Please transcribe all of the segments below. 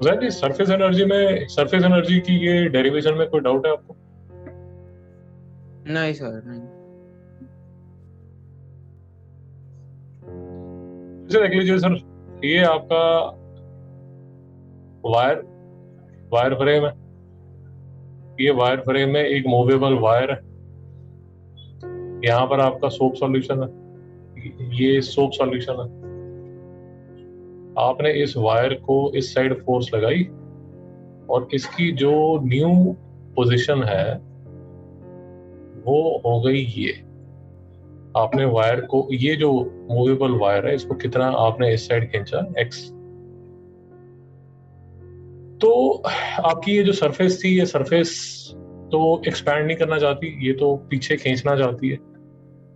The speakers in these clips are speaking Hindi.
हुसैन जी, सरफेस एनर्जी की ये डेरिवेशन में कोई डाउट है आपको? नहीं सर, नहीं। इसे देख लीजिए सर, ये आपका वायर वायर फ्रेम है। ये वायर फ्रेम में एक मूवेबल वायर है। यहाँ पर आपका सोप सॉल्यूशन है, ये सोप सॉल्यूशन है। आपने इस वायर को इस साइड फोर्स लगाई और इसकी जो न्यू पोजीशन है वो हो गई ये। आपने वायर को, ये जो मूवेबल वायर है, इसको कितना आपने इस साइड खींचा, एक्स। तो आपकी ये जो सरफेस थी, ये सरफेस तो एक्सपैंड नहीं करना चाहती, ये तो पीछे खींचना चाहती है।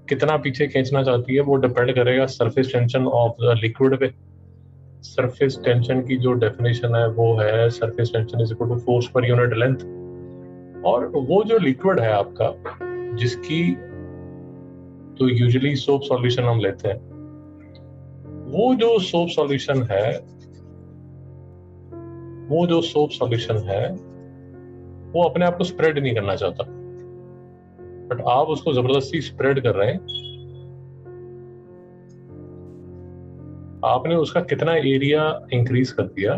कितना पीछे खींचना चाहती है वो डिपेंड करेगा surface tension of the liquid पे। सरफेस टेंशन की जो डेफिनेशन है वो है surface tension is equal to force per unit length. और वो जो लिक्विड है आपका, जिसकी तो यूजुअली सोप सॉल्यूशन हम लेते हैं, वो जो सोप सॉल्यूशन है वो अपने आप को स्प्रेड नहीं करना चाहता, बट आप उसको जबरदस्ती स्प्रेड कर रहे हैं। आपने उसका कितना एरिया इंक्रीज कर दिया?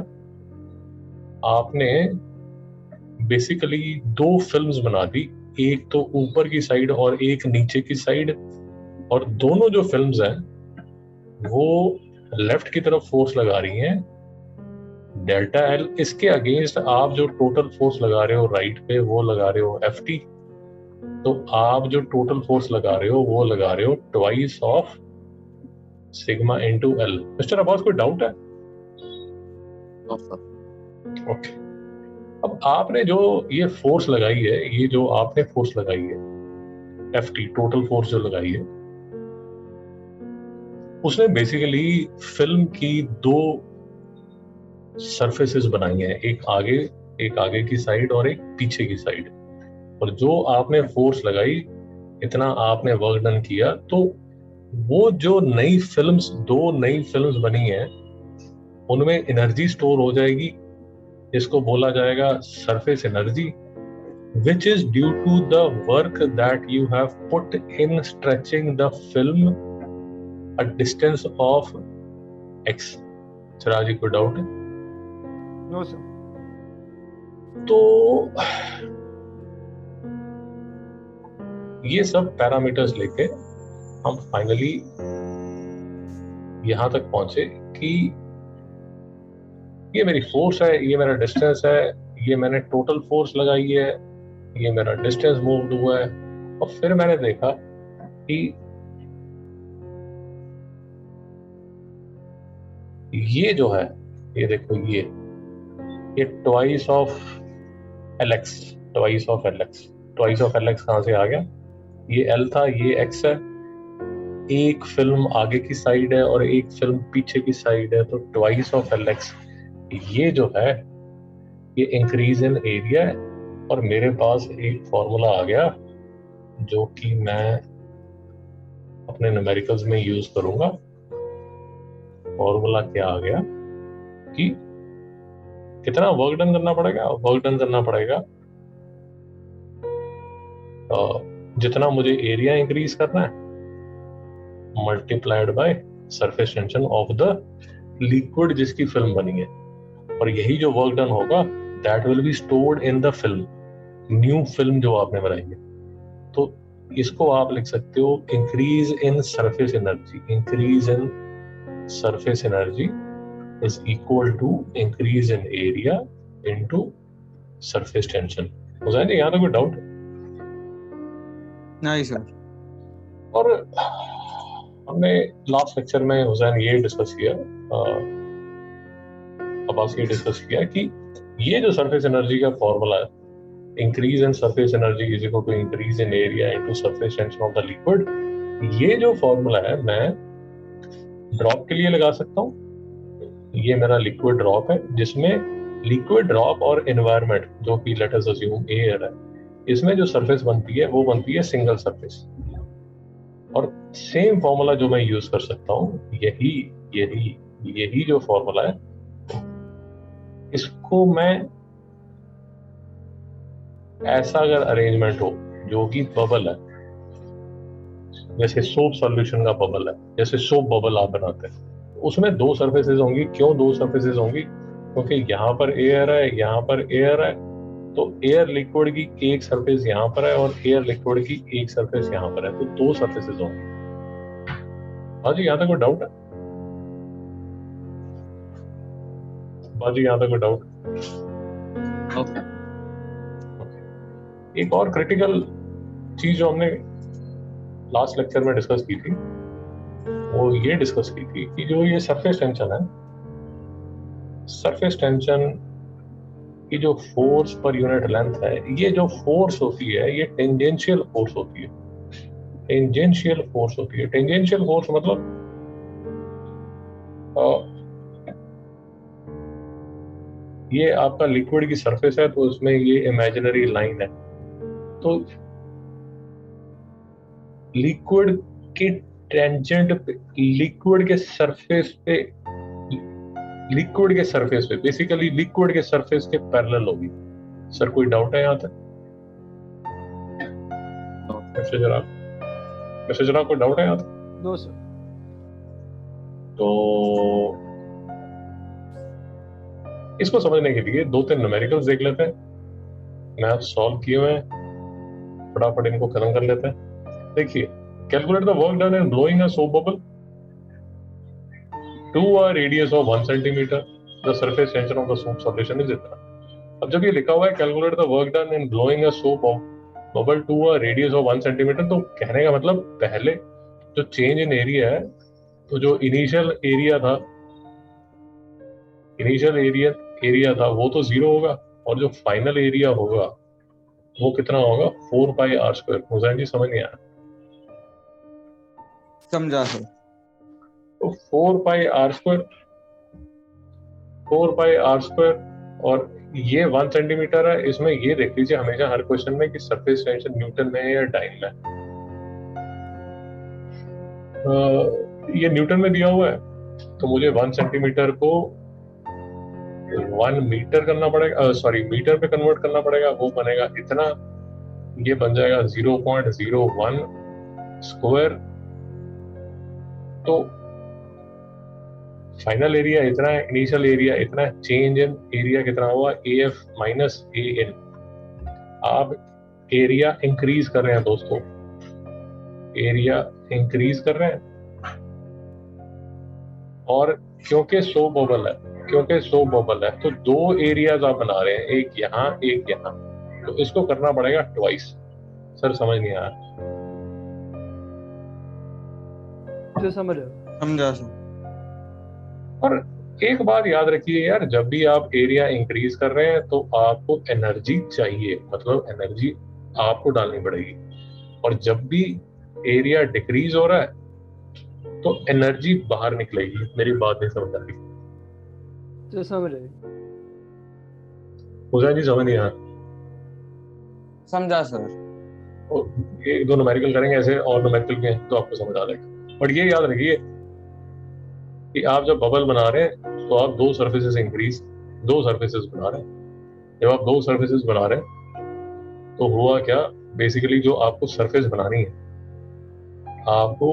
आपने बेसिकली दो फिल्म्स बना दी, एक तो ऊपर की साइड और एक नीचे की साइड। और दोनों जो फिल्म्स हैं वो लेफ्ट की तरफ फोर्स लगा रही हैं डेल्टा एल। इसके अगेंस्ट आप जो टोटल फोर्स लगा रहे हो राइट पे, वो लगा रहे हो एफ टी। तो आप जो टोटल फोर्स लगा रहे हो वो लगा रहे हो twice of sigma into L. Mister Abbas, कोई डाउट है? ओके। अब आपने जो ये फोर्स लगाई है, ये जो आपने फोर्स लगाई है एफ टी, टोटल फोर्स जो लगाई है, उसने बेसिकली फिल्म की दो सरफेसेस बनाई हैं, एक आगे की साइड और एक पीछे की साइड। और जो आपने फोर्स लगाई, इतना आपने वर्क डन किया, तो वो जो दो नई फिल्म्स बनी हैं, उनमें एनर्जी स्टोर हो जाएगी, जिसको बोला जाएगा surface energy, which is due to the work that you have put in stretching the film a distance of x. Chirag ji, कोई डाउट है? No sir. तो ये सब पैरामीटर्स लेके हम फाइनली यहां तक पहुंचे कि ये मेरी फोर्स है, ये मेरा डिस्टेंस है, ये मैंने टोटल फोर्स लगाई है, ये मेरा डिस्टेंस मूव्ड हुआ है। और फिर मैंने देखा कि ये जो है, ये देखो, ये twice of L x. Twice of L x कहां से आ गया? ये एल था, ये एक्स है। एक फिल्म आगे की साइड है और एक फिल्म पीछे की साइड है, तो ट्वाइस ऑफ एल एक्स। ये जो है ये इंक्रीज इन एरिया है। और मेरे पास एक फॉर्मूला आ गया जो कि मैं अपने न्यूमेरिकल्स में यूज करूंगा। फॉर्मूला क्या आ गया कि कितना वर्क डन करना पड़ेगा? वर्क डन करना पड़ेगा जितना मुझे एरिया इंक्रीज करना है, multiplied by surface tension of the liquid जिसकी फिल्म बनी है। और यही जो वर्क डन होगा, that will be stored in the film, new film जो आपने बनाई है। तो इसको आप लिख सकते हो increase in surface energy. Increase in surface energy is equal to increase in area into surface tension. Hussain ji, यहाँ तक कोई डाउट? नहीं सर। और हमने लास्ट लेक्चर में हुसैन ये डिस्कस किया, अब्बास ये डिस्कस किया कि ये जो सरफेस एनर्जी का फॉर्मूला है, increase in surface energy is equal to increase in area into surface tension of the liquid. ये जो फॉर्मूला है मैं ड्रॉप के लिए लगा सकता हूँ। ये मेरा लिक्विड ड्रॉप है, जिसमें लिक्विड ड्रॉप और एनवायरनमेंट, जो कि लेट अस अज्यूम एयर है, इसमें जो सरफेस बनती है वो बनती है सिंगल सरफेस। और सेम फॉर्मूला जो मैं यूज कर सकता हूँ, यही यही यही जो फॉर्मूला है, इसको मैं ऐसा अगर अरेंजमेंट हो जो कि बबल है, जैसे सोप सॉल्यूशन का बबल है, जैसे सोप बबल आप बनाते हैं, उसमें दो सरफेसेस होंगी। क्यों दो सरफेसेस होंगी? क्योंकि यहाँ पर एयर है, यहाँ पर एयर है, तो एयर लिक्विड की एक सरफेस यहाँ पर है और एयर लिक्विड की एक सरफेस यहाँ पर है, तो दो सरफेसेस होंगी। बाजी यहाँ तक कोई डाउट है? बाजी यहाँ तक कोई डाउट? ओके। एक और क्रिटिकल चीज जो हमने लास्ट लेक्चर में डिस्कस की थी, वो ये डिस्कस की थी कि जो ये सरफेस टेंशन है, सरफेस टेंशन की जो फोर्स पर यूनिट लेंथ है, ये जो फोर्स होती है ये टेंजेंशियल फोर्स होती है। टेंजेंशियल फोर्स होती है। टेंजेंशियल फोर्स मतलब ये आपका लिक्विड की सरफेस है, तो उसमें ये इमेजिनरी लाइन है, तो लिक्विड के टेंजेंट पे, लिक्विड के सरफेस पे, लिक्विड के सरफेस पे, बेसिकली लिक्विड के सरफेस के पैरेलल होगी। सर कोई डाउट है यहाँ तक? मैसेज जरा कोई डाउट है यहाँ तक? No sir. तो इसको समझने के लिए दो तीन न्यूमेरिकल्स देख लेते हैं। मैथ सॉल्व किए हुए हैं, फटाफट इनको खत्म कर लेते हैं। देखिए, calculate the work done in blowing a soap bubble to a radius of 1 centimetre, the surface tension of the soap solution is इतना। अब जब ये लिखा हुआ है calculate the work done in blowing a soap bubble to a radius of 1 centimetre, तो कहने का मतलब पहले जो चेंज इन एरिया है, तो जो इनिशियल एरिया था वो तो जीरो होगा, और जो फाइनल एरिया होगा वो कितना होगा? 4πr²। हुसैन जी समझ नहीं आया? समझा सर। तो 4πr², और ये 1 सेंटीमीटर है। इसमें ये देख लीजिए हमेशा हर क्वेश्चन में कि सरफेस टेंशन न्यूटन में है या डाइन में। ये न्यूटन में दिया हुआ है, तो मुझे 1 सेंटीमीटर को 1 मीटर करना पड़ेगा, सॉरी मीटर पे कन्वर्ट करना पड़ेगा, वो बनेगा इतना, ये बन जाएगा 0.01 स्क्वायर। तो फाइनल एरिया इतना है, इनिशियल एरिया इतना है, चेंज इन एरिया कितना हुआ? AF minus AN। आप एरिया इंक्रीज कर रहे हैं दोस्तों, एरिया इंक्रीज कर रहे हैं, और क्योंकि सो बबल है तो दो एरियाज आप बना रहे हैं, एक यहाँ एक यहाँ, तो इसको करना पड़ेगा ट्वाइस। सर समझ नहीं आया? जो समझ रहे हो। समझा सर। और एक बात याद रखिए यार, जब भी आप एरिया इंक्रीज कर रहे हैं तो आपको एनर्जी चाहिए, मतलब एनर्जी आपको डालनी पड़ेगी। और जब भी एरिया डिक्रीज हो रहा है तो एनर्जी बाहर निकलेगी। मेरी बात नहीं समझ आ रही? जो समझ रहे हो। हुसैन जी समझ नहीं आया? समझा सर। एक दो न्यूमेरिकल करेंगे ऐसे, और न्यूमेरिकल के तो आपको समझ आ जाएगा। बट ये याद रखिए कि आप जब बबल बना रहे हैं तो आप दो सरफेसेस बना रहे हैं। जब आप दो सरफेसेस बना रहे हैं तो हुआ क्या, बेसिकली जो आपको सरफेस बनानी है, आपको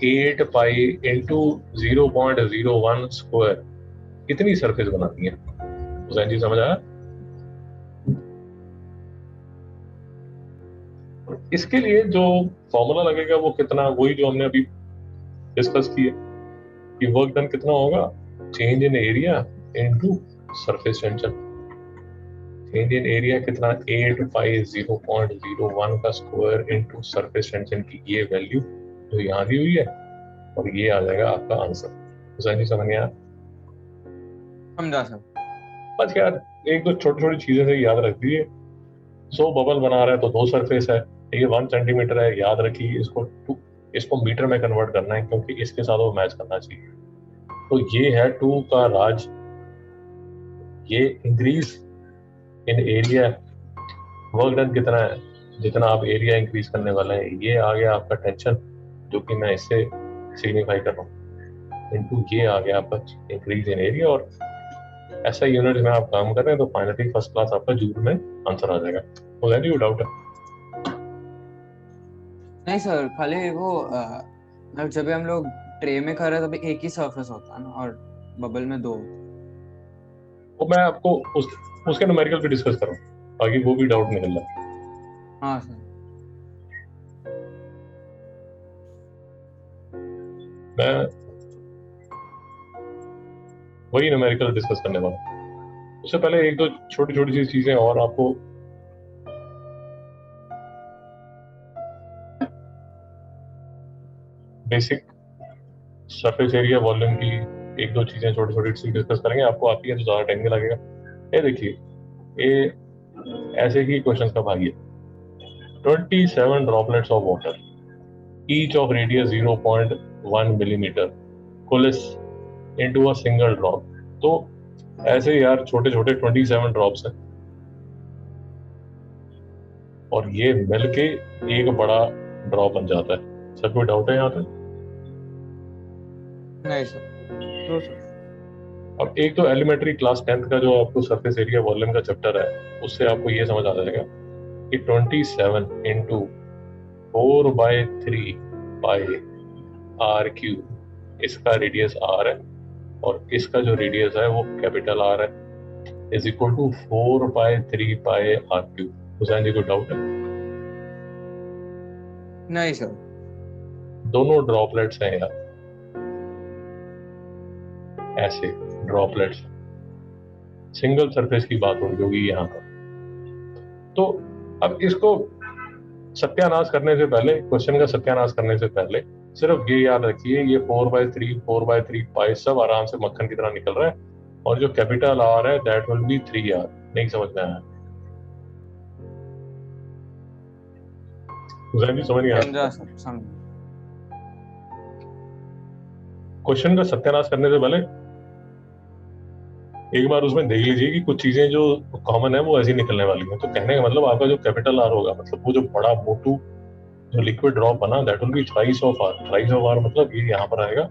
8π इंटू 0.01 स्क्वायर इतनी सरफेस बनानी है। हुसैन जी समझ आया? इसके लिए जो फॉर्मूला लगेगा वो कितना, वही जो हमने अभी डिस्कस किया कि वर्क डन कितना होगा? Change in area into surface tension. Change in area कितना? 8π 0.01 का स्क्वायर इनटू सरफेस टेंशन की ये वैल्यू जो यहाँ दी हुई है, और ये आ जाएगा आपका आंसर। हुसैन जी समझ गया? समझा सर। बस यार एक दो छोटी छोटी चीजें से याद रख दीजिए। सो बबल बना रहा है तो दो सरफेस है, ये 1 सेंटीमीटर है, याद रखिए इसको मीटर में कन्वर्ट करना है क्योंकि इसके साथ वो मैच करना चाहिए। तो ये है 2 का राज, ये increase in area. Work done कितना है? जितना आप एरिया इंक्रीज करने वाले हैं, ये आ गया आपका टेंशन, जो कि मैं इससे सिग्निफाई कर रहा हूँ, इनटू ये आ गया आपका इंक्रीज इन एरिया, और ऐसा यूनिट में आप काम कर रहे हैं तो फाइनली फर्स्ट क्लास आपका जूल में आंसर आ जाएगा। हो जाए कोई डाउट है? नहीं सर, खाली वो मतलब जब भी हम लोग ट्रे में कर रहे हैं तभी एक ही सरफेस होता है ना, और बबल में दो होते हैं। वो मैं आपको उसके न्यूमेरिकल पे डिस्कस करूँ, बाकी वो भी डाउट निकल रहा है। हाँ सर। मैं वही न्यूमेरिकल डिस्कस करने वाला हूँ। उससे पहले एक दो छोटी छोटी सी चीजें और आपको बेसिक सरफेस एरिया वॉल्यूम की एक दो चीजें छोटी छोटी सी डिस्कस करेंगे। आपको आती है तो ज्यादा टाइम नहीं लगेगा। ये देखिए, ये ऐसे ही क्वेश्चन का भाग है। 27 droplets of water, each of radius 0.1 millimeter, coalesce into a single drop. तो ऐसे यार छोटे छोटे 27 ड्रॉप्स हैं और ये मिलके एक बड़ा ड्रॉप बन जाता है। सर कोई डाउट है यहाँ पे? नहीं सर। No sir. अब एक तो एलिमेंट्री क्लास 10th का जो आपको सरफेस एरिया वॉल्यूम का चैप्टर है, उससे आपको ये समझ आ जाएगा कि 27 इंटू 4/3 पाई आर क्यूब, इसका रेडियस आर है और इसका जो रेडियस है वो कैपिटल आर है, is equal to 4/3 pi R cube. Hussain ji को डाउट है? नहीं सर। दोनों ड्रॉपलेट्स हैं यार, ऐसे ड्रॉपलेट्स, सिंगल सरफेस की बात हो रही होगी यहाँ पर। तो अब इसको सत्यानाश करने से पहले, क्वेश्चन का सत्यानाश करने से पहले सिर्फ ये याद रखिए, ये 4/3 पाई सब आराम से मक्खन की तरह निकल रहा है और जो कैपिटल आर है दैट विल बी 3R। नहीं समझ में आया? हुसैन जी समझ नहीं आया? समझा सर, समझा। क्वेश्चन का सत्यानाश करने से पहले एक बार उसमें देख लीजिए कि कुछ चीजें जो कॉमन है वो ऐसी निकलने वाली हैं। तो कहने का मतलब आपका जो कैपिटल आर होगा, मतलब वो जो बड़ा मोटू जो लिक्विड ड्रॉप बना, that will be thrice of R. Thrice of R मतलब ये यहाँ पर आएगा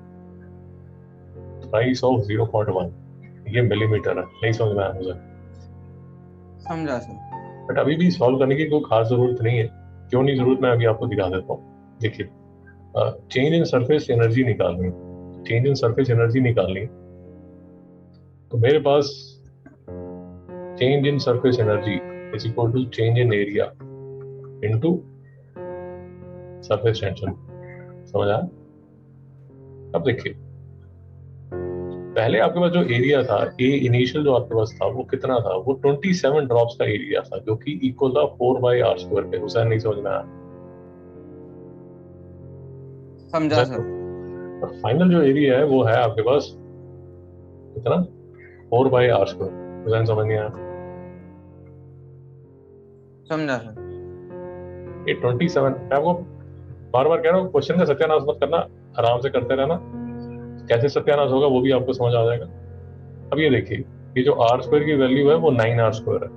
थ्राइस ऑफ 0.1, ये मिलीमीटर है। नहीं समझ में आया मुझे? समझा सर। बट अभी भी सॉल्व करने की कोई खास जरूरत नहीं है। क्यों नहीं जरूरत, मैं अभी आपको दिखा देता हूँ। देखिए, चेंज इन सरफेस एनर्जी निकालनी, चेंज इन सरफेस एनर्जी निकालनी, तो मेरे पास change in surface energy is equal to change in area into surface tension. समझ आया? अब देखिए, पहले आपके पास जो एरिया था, ए इनिशियल जो आपके पास था वो कितना था? वो 27 ड्रॉप्स का एरिया था जो कि इक्वल था 4/r² पे। हुसैन नहीं समझ में आया? समझा सर। फाइनल जो एरिया है वो है आपके पास कितना? 4/r²। हुसैन समझ नहीं आया? समझा सर। ये 27, मैं आपको बार बार कह रहा हूँ क्वेश्चन का सत्यानाश मत करना, आराम से करते रहना। कैसे सत्यानाश होगा वो भी आपको समझ आ जाएगा। अब ये देखिए, ये जो r² की वैल्यू है वो 9r² है।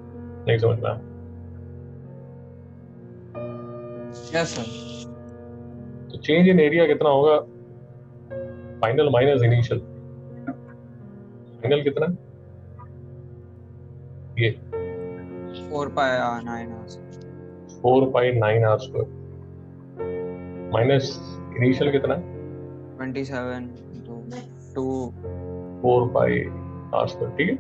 नहीं समझ में आया? Yes sir. तो चेंज इन एरिया कितना होगा? Final minus initial. फाइनल कितना? ये 4πr9 4/9r² माइनस इनिशियल कितना? 27 into 2। 4/r²। ठीक है,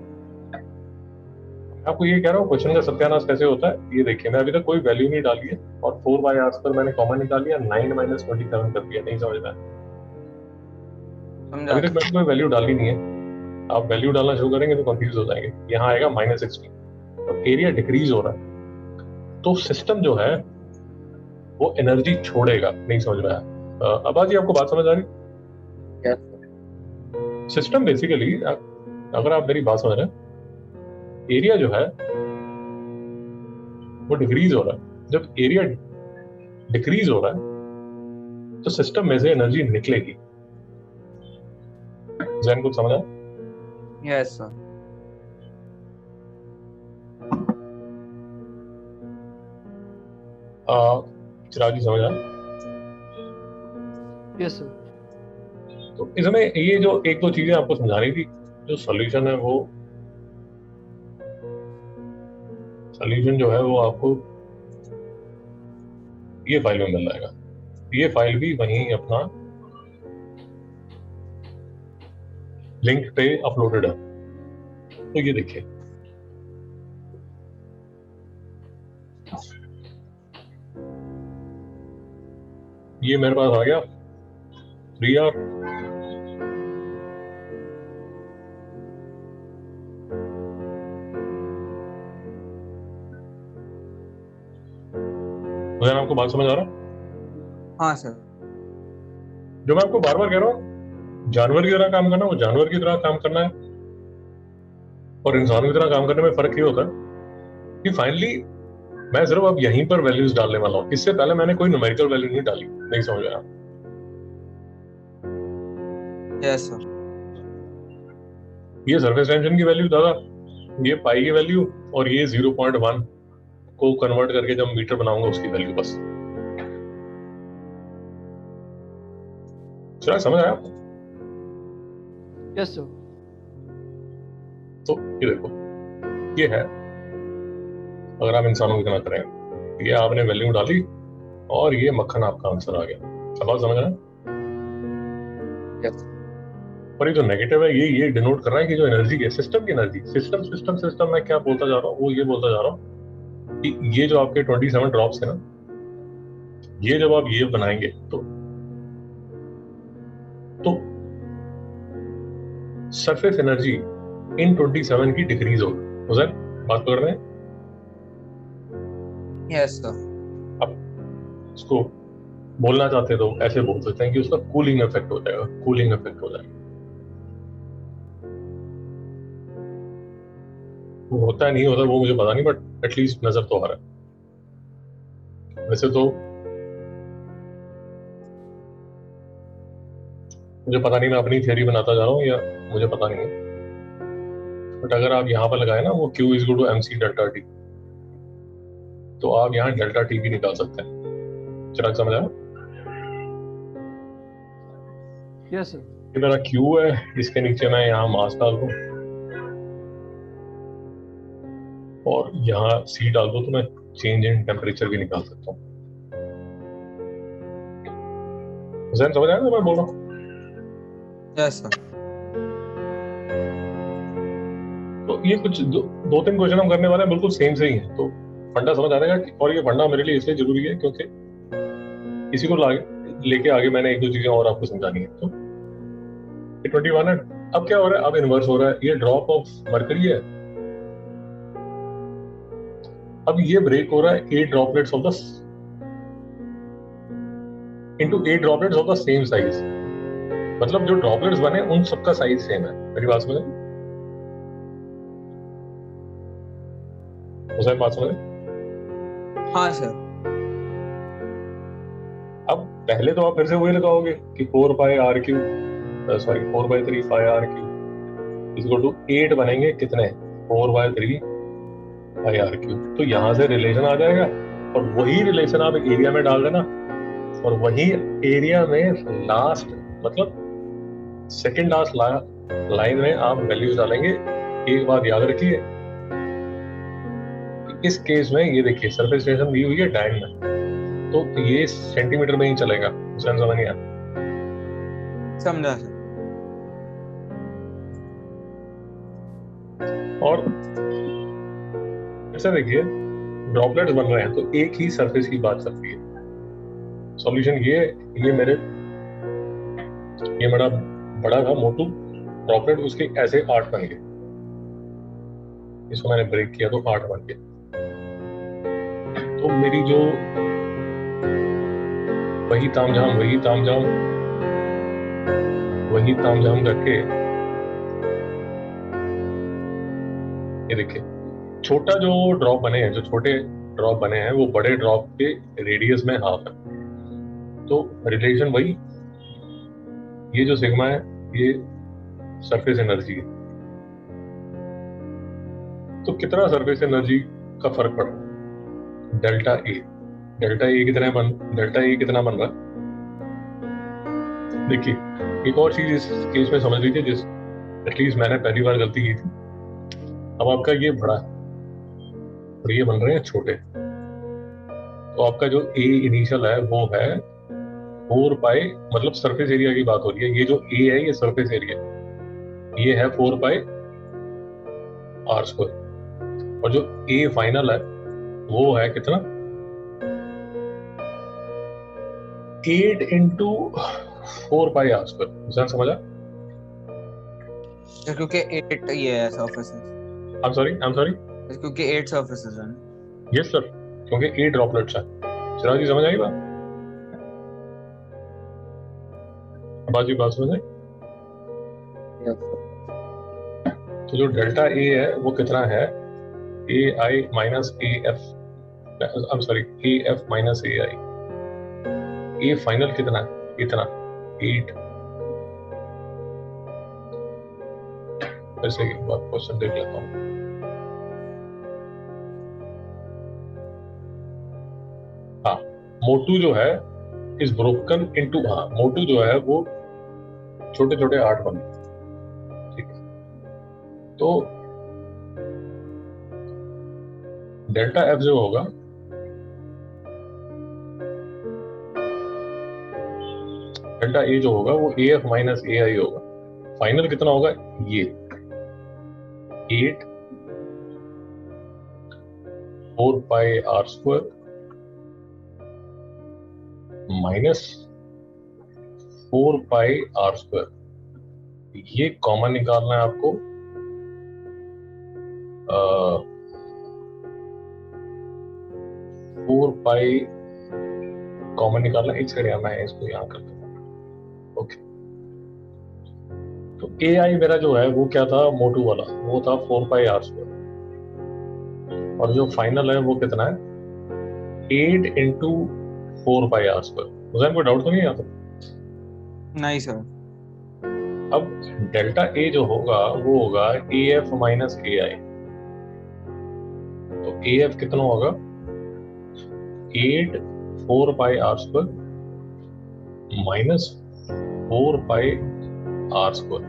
मैं आपको ये कह रहा हूँ क्वेश्चन का सत्यानाश कैसे होता है। ये देखिए, मैं अभी तक कोई वैल्यू नहीं डाली है और 4/r² मैंने कॉमन निकाल लिया, 9 - 27 कर दिया। नहीं समझ में आया? समझा अभी तक सर। मैंने कोई वैल्यू डाली नहीं है। आप वैल्यू डालना शुरू करेंगे तो कंफ्यूज हो जाएंगे। यहाँ आएगा -16, तो एरिया डिक्रीज हो रहा है, तो सिस्टम जो है वो एनर्जी छोड़ेगा। नहीं समझ में आया? अब्बा जी आपको बात समझ आ रही? यस। सिस्टम बेसिकली, अगर आप मेरी बात समझ रहे हैं, एरिया जो है वो डिक्रीज हो रहा है। जब एरिया डिक्रीज हो रहा है तो सिस्टम में से एनर्जी निकलेगी। जैन कुछ समझा? Yes sir. चिराग जी समझा? Yes sir. तो इसमें ये जो एक दो चीजें आपको समझानी थी, जो सॉल्यूशन है वो सोल्यूशन जो है वो आपको ये फाइल में मिल जाएगा। ये फाइल भी वहीं अपना लिंक पे अपलोडेड है। तो ये देखिए, ये मेरे पास आ गया 3R। मुझे आपको बात समझ आ रहा है? हाँ सर। जो मैं आपको बार बार कह रहा हूँ, जानवर की तरह काम करना, वो जानवर की तरह काम करना है, और इंसान की तरह काम करने में फर्क ये होता है कि फाइनली मैं सिर्फ अब यहीं पर वैल्यूज डालने वाला हूँ। इससे पहले मैंने कोई न्यूमेरिकल वैल्यू नहीं डाली। नहीं समझ आया? Yes sir. ये सरफेस टेंशन की वैल्यू दादा, ये पाई की वैल्यू, और ये 0.1 को कन्वर्ट करके जब मीटर बनाऊंगा उसकी वैल्यू, बस। चला, समझ आया आपको? Yes sir. तो ये देखो, ये है, अगर आप इंसानों की तरह करें, ये आपने वैल्यू डाली और ये मक्खन आपका आंसर आ गया। अब बात समझ आया? यस। और ये जो नेगेटिव है, ये डिनोट कर रहा है कि जो एनर्जी है, सिस्टम की एनर्जी, सिस्टम सिस्टम सिस्टम मैं क्या बोलता जा रहा हूँ, वो ये बोलता जा रहा हूँ कि ये जो आपके 27 ड्रॉप्स है ना, ये जब आप ये बनाएंगे तो सरफेस एनर्जी इन 27 की डिक्रीज होगी। तो सर बात पकड़ रहे हैं? Yes sir. अब इसको बोलना चाहते तो ऐसे बोल सकते हैं कि उसका कूलिंग इफेक्ट हो जाएगा, कूलिंग इफेक्ट हो जाएगा। वो होता है नहीं होता वो मुझे पता नहीं, बट एटलीस्ट नजर तो आ रहा है। वैसे तो मुझे पता नहीं, मैं अपनी थियरी बनाता जा रहा हूँ या मुझे पता नहीं है, बट अगर आप यहाँ पर लगाए ना वो Q is equal to MC delta T, तो आप यहाँ डेल्टा T भी निकाल सकते हैं। चिराग समझ आया? Yes sir. ये मेरा Q है, इसके नीचे मैं यहाँ मास डाल दूँ और यहाँ C डाल दूँ, तो मैं चेंज इन टेम्परेचर भी निकाल सकता हूँ। हुसैन समझ आया ना मैं बोल रहा हूँ? Yes sir. तो ये कुछ दो तीन क्वेश्चन हम करने वाले हैं, बिल्कुल सेम से ही हैं, तो फंडा समझ आ जाएगा और ये फंडा मेरे लिए इसलिए जरूरी है क्योंकि इसी को लेके आगे मैंने एक दो चीजें और आपको समझानी है। तो 21 है, अब क्या हो रहा है, अब इन्वर्स हो रहा है, ये ड्रॉप ऑफ मरकरी है, अब ये ब्रेक हो रहा है 8 droplets of the into 8 droplets of the same size. मतलब जो ड्रॉपलेट्स बने उन सबका साइज सेम है। मेरी बात समझ? हुसैन बात समझ? हाँ सर। अब पहले तो आप फिर से वही लगाओगे कि 4 pi R cube, sorry 4 by 3 pi R cube इसको टू 8 बनेंगे कितने, 4 बाई 3 पाई आर क्यू। तो यहां से रिलेशन आ जाएगा और वही रिलेशन आप एरिया में डाल देना, और वही एरिया में लास्ट मतलब सेकंड लास्ट लाइन में आप वैल्यूज डालेंगे। एक बात याद रखिए, इस केस में ये देखिए सरफेस टेंशन दी हुई है डायन में, तो ये सेंटीमीटर में ही चलेगा। हुसैन समझ नहीं आया? समझा सर। और ऐसा देखिए ड्रॉपलेट्स बन रहे हैं तो एक ही सरफेस की बात चल रही है। सॉल्यूशन ये मेरा बड़ा था मोटू ड्रॉपलेट, उसके ऐसे 8 बन गए, इसको मैंने ब्रेक किया तो 8 बन गए। तो मेरी जो वही तामझाम करके ये देखिए छोटा जो ड्रॉप बने हैं, जो छोटे ड्रॉप बने हैं वो बड़े ड्रॉप के रेडियस में हाफ है। तो रिलेशन वही, ये जो सिग्मा है ये सरफेस एनर्जी है। तो कितना सरफेस एनर्जी का फर्क पड़ रहा है, डेल्टा ए कितना बन रहा है। देखिए एक और चीज इस केस में समझ लीजिए, जिस एटलीस्ट मैंने पहली बार गलती की थी। अब आपका ये बड़ा है, और ये बन रहे हैं छोटे। तो आपका जो ए इनिशियल है वो है 4 पाई, मतलब सरफेस एरिया की बात हो रही है। ये जो ए है ये सरफेस एरिया, ये है 4 पाई आर स्क्वायर। और जो ए फाइनल है वो है कितना, 8 इंटू 4 पाई आर स्क्वायर। समझा? क्योंकि 8 ये है surfaces, I'm sorry। क्योंकि 8 surfaces हैं। यस सर, क्योंकि 8 ड्रॉपलेट्स हैं। चिराग जी समझ आई बात? आवाज की बात समझ आई? तो जो डेल्टा ए है वो कितना है, A I minus A F, A F minus A I. A final कितना है, इतना 8। ऐसे एक बार क्वेश्चन देख लेता हूँ। हाँ, मोटू जो है इज ब्रोकन इनटू, हाँ मोटू जो है वो छोटे छोटे 8 बने। ठीक है, तो डेल्टा एफ जो होगा, डेल्टा ए जो होगा वो ए एफ माइनस ए आई होगा। फाइनल कितना होगा, ये 8 4 pi R square minus 4 pi R square. ये कॉमन निकालना है आपको। 4 पाई कॉमन निकालना, एक सेकंड मैं इसको यहाँ कर दूंगा। ओके, तो ए आई मेरा जो है वो क्या था, मोटू वाला, वो था 4 पाई आर स्क्वायर। और जो फाइनल है वो कितना है, 8 इंटू 4 पाई आर स्क्वायर। मुझे कोई डाउट तो नहीं आता? नहीं सर। अब डेल्टा ए जो होगा वो होगा ए एफ माइनस ए आई। तो ए एफ कितना होगा, 8 4 pi R square minus 4 pi R square.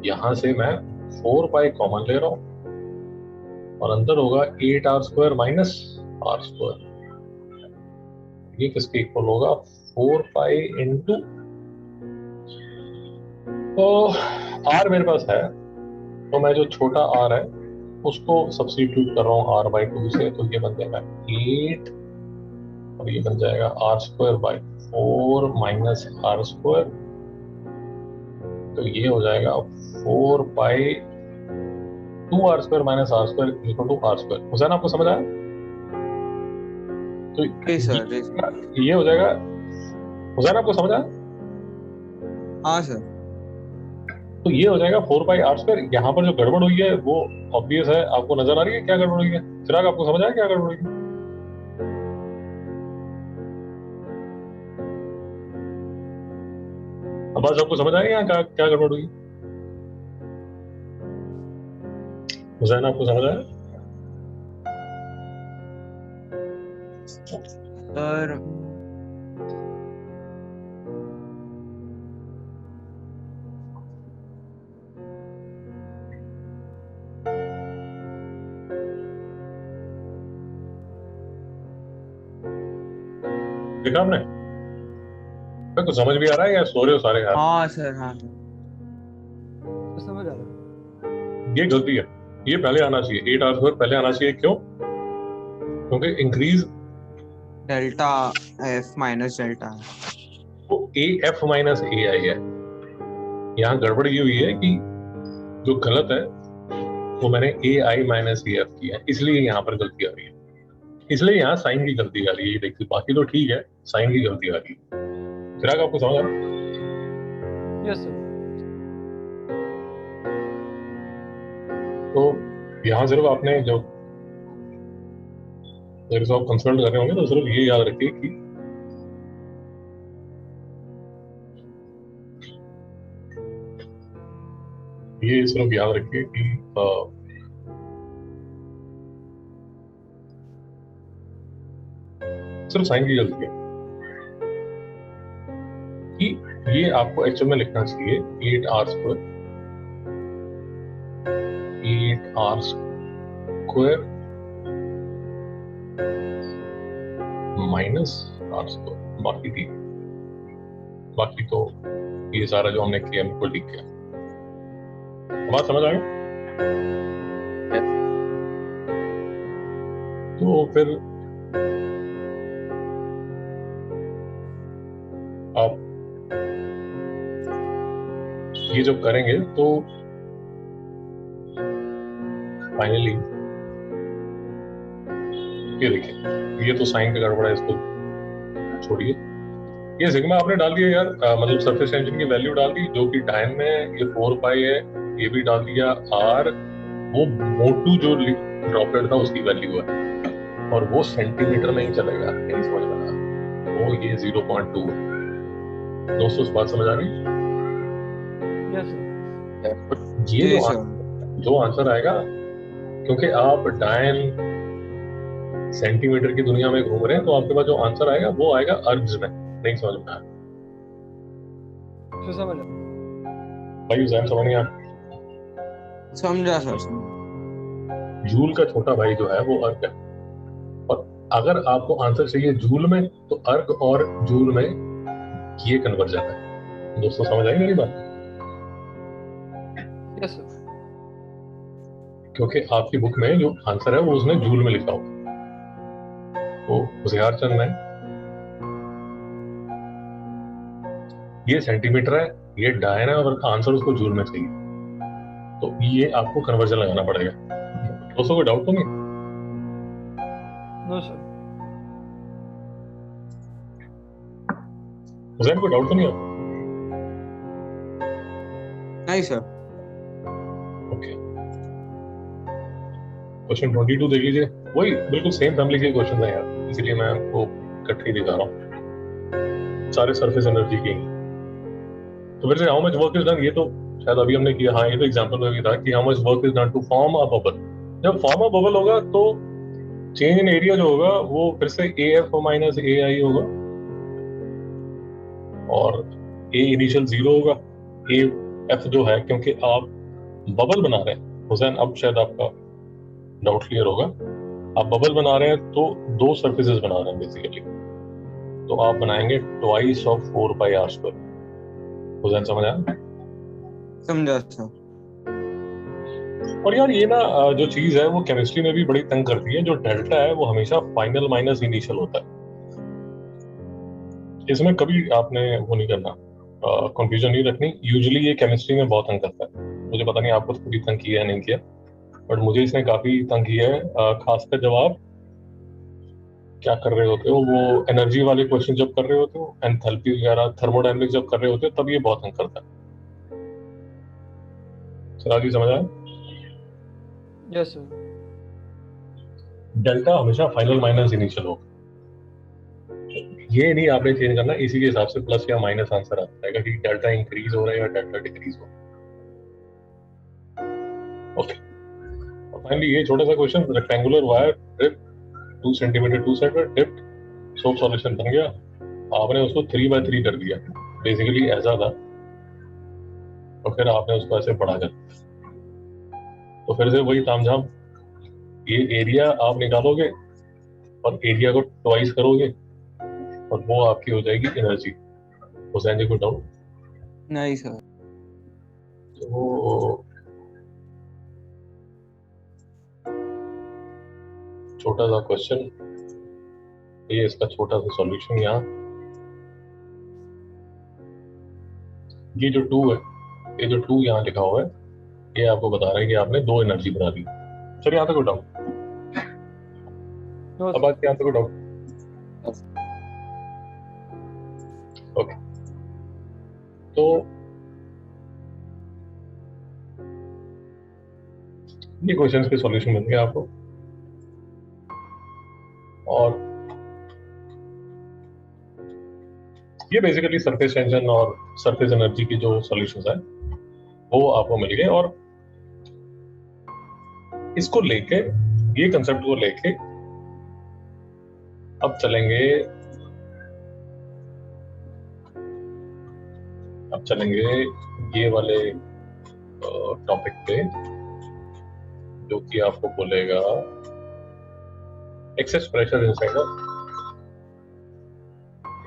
यहां से मैं 4 पाई कॉमन ले रहा हूं और अंदर होगा 8 R square minus R square. ये किसके इक्वल होगा, 4 पाई इंटू, तो आर मेरे पास है तो मैं जो छोटा आर है उसको सब्स्टिट्यूट कर रहा हूँ आर बाई 2 से। तो ये बन जाएगा 8 और ये बन जाएगा R square by 4 minus R square. तो ये हो जाएगा 4 pi 2 R square minus R square equal to R square. Hussain आपको समझ आया? तो जी सर, जी सर। ये हो जाएगा। हुसैन आपको समझ आया? हाँ सर। तो ये हो जाएगा 4 पाई आर स्क्वायर। यहाँ पर जो गड़बड़ हुई है वो ऑब्वियस है, आपको नजर आ रही है क्या गड़बड़ हुई है? चिराग आपको समझ आया क्या गड़बड़ हुई है? अब आपको समझ आएगा यहाँ क्या गड़बड़ हुई? हुसैन आपको समझ आया? सर देखा आपने? कुछ समझ भी आ रहा है या सो रहे हो सारे यार? हाँ सर, हाँ सर। तो समझ आ रहा है। ये गलती है, ये पहले आना चाहिए, 8 आर स्क्वायर पहले आना चाहिए। क्यों? क्योंकि increase delta F minus delta वो ए एफ माइनस ए आई है। यहाँ गड़बड़ ये हुई है कि जो गलत है वो मैंने ए आई माइनस ए एफ किया है, इसलिए यहाँ पर गलती आ रही है। इसलिए यहाँ साइन की गलती आ रही है। देखिए बाकी तो ठीक है, साइन की गलती आ रही है। चिराग आपको समझ आ रहा है? Yes sir. तो यहाँ सिर्फ आपने जो मेरे से आप कंसल्ट कर रहे होंगे तो सिर्फ ये याद रखिए कि ये सिर्फ याद रखिए कि सिर्फ साइन की गलती है कि ये आपको एक्चुअल में लिखना चाहिए 8 R square minus R square, बाकी ठीक, बाकी तो ये सारा जो हमने किया बिल्कुल ठीक किया। बात समझ आ गई? तो फिर आप ये जब करेंगे तो फाइनली ये देखिए, ये तो साइन का गड़बड़ा है, इसको छोड़िए। ये सिग्मा आपने डाल दिया यार, मतलब सरफेस टेंशन की वैल्यू डाल दी जो कि टाइम में ये 4 पाई है, ये भी डाल दिया। आर वो मोटू जो ड्रॉपलेट था उसकी वैल्यू है और वो सेंटीमीटर में ही चलेगा, यही समझ में आया। वो ये 0.2 है। दोस्तों इस बात समझ आ गई? Yes sir. ये जी सर। जो आंसर आएगा, क्योंकि आप डायन सेंटीमीटर की दुनिया में घूम रहे हैं, तो आपके पास जो आंसर आएगा वो आएगा अर्ब्स में। नहीं समझ में आया सर समझ आ भाई? उजैन समझ नहीं आया? समझा सर। जूल का छोटा भाई जो है वो अर्ग है, और अगर आपको आंसर चाहिए जूल में तो अर्ग और जूल में ये कन्वर्जन है। दोस्तों समझ आई मेरी बात? Yes sir. क्योंकि आपकी बुक में जो आंसर है वो उसने जूल में लिखा होगा, वो होशियार चंद है। ये सेंटीमीटर है, ये डायन है, और आंसर उसको जूल में चाहिए, तो ये आपको कन्वर्जन लगाना पड़ेगा। दोस्तों कोई डाउट तो नहीं? No sir. हुसैन कोई डाउट तो नहीं आपको? नहीं सर। ओके, क्वेश्चन 22 देख लीजिए। वही बिल्कुल सेम फैमिली के क्वेश्चन है यार, इसीलिए मैं आपको इकट्ठे दिखा रहा हूँ, सारे सरफेस एनर्जी के। तो फिर से how much work is done, ये तो शायद अभी हमने किया। हाँ, ये तो एग्जांपल में भी था कि how much work is done to form a bubble. जब फॉर्म अ बबल होगा तो चेंज इन एरिया जो होगा वो फिर से ए एफ माइनस ए आई होगा, और ए इनिशियल 0 होगा, ए एफ जो है, क्योंकि आप बबल बना रहे हैं। हुसैन अब शायद आपका डाउट क्लियर होगा। आप बबल बना रहे हैं तो दो सरफेसेस बना रहे हैं बेसिकली, तो आप बनाएंगे twice of 4 pi R square. Hussain समझ आया? समझा सर। और यार ये ना जो चीज है वो केमिस्ट्री में भी बड़ी तंग करती है। जो डेल्टा है वो हमेशा फाइनल माइनस इनिशियल होता है, इसमें कभी आपने वो नहीं करना, कंफ्यूजन नहीं रखनी। यूजुअली ये केमिस्ट्री में बहुत तंग करता है। मुझे पता नहीं आपको कभी तंग किया है नहीं किया, बट मुझे इसने काफी तंग किया है, खासकर जब आप क्या कर रहे होते हो, वो एनर्जी वाले क्वेश्चन जब कर रहे होते हो, एंथैल्पी वगैरह थर्मोडायनेमिक्स जब कर रहे होते हो, तब ये बहुत तंग करता है। सिराज जी समझ आया? Yes sir. डेल्टा हमेशा फाइनल माइनस इनिशियल होगा, ये नहीं आपने चेंज करना। इसी के हिसाब से प्लस या माइनस आंसर आता रहेगा कि डेल्टा इंक्रीज हो रहा है या डेल्टा डिक्रीज हो रहा है। ओके, फाइनली ये छोटा सा question, rectangular wire drip 2 centimetre 2 centimetre dipped, soap solution बन गया। आपने उसको 3/3 कर दिया, बेसिकली ऐसा था, और फिर आपने उसको ऐसे बढ़ा कर, तो फिर से वही तामझाम। ये एरिया आप निकालोगे और एरिया को ट्वाइस करोगे और वो आपकी हो जाएगी एनर्जी। हुसैन जी को डाउट? नहीं सर। तो छोटा सा क्वेश्चन, ये इसका छोटा सा सॉल्यूशन। यहाँ ये जो 2 है, ये जो 2 यहाँ लिखा हुआ है, ये आपको बता रहा है कि आपने 2 एनर्जी बना दी। सर यहाँ तक कोई डाउट? नो अब सर। आज यहाँ तक कोई डाउट? ओके, तो ये क्वेश्चंस के सॉल्यूशन मिल गए आपको, और ये बेसिकली सरफेस टेंशन और सरफेस एनर्जी की जो सॉल्यूशंस है वो आपको मिल गए। और इसको लेके, ये कंसेप्ट को लेके अब चलेंगे, ये वाले टॉपिक पे, जो कि आपको बोलेगा excess pressure inside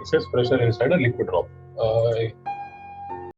excess pressure inside a liquid drop.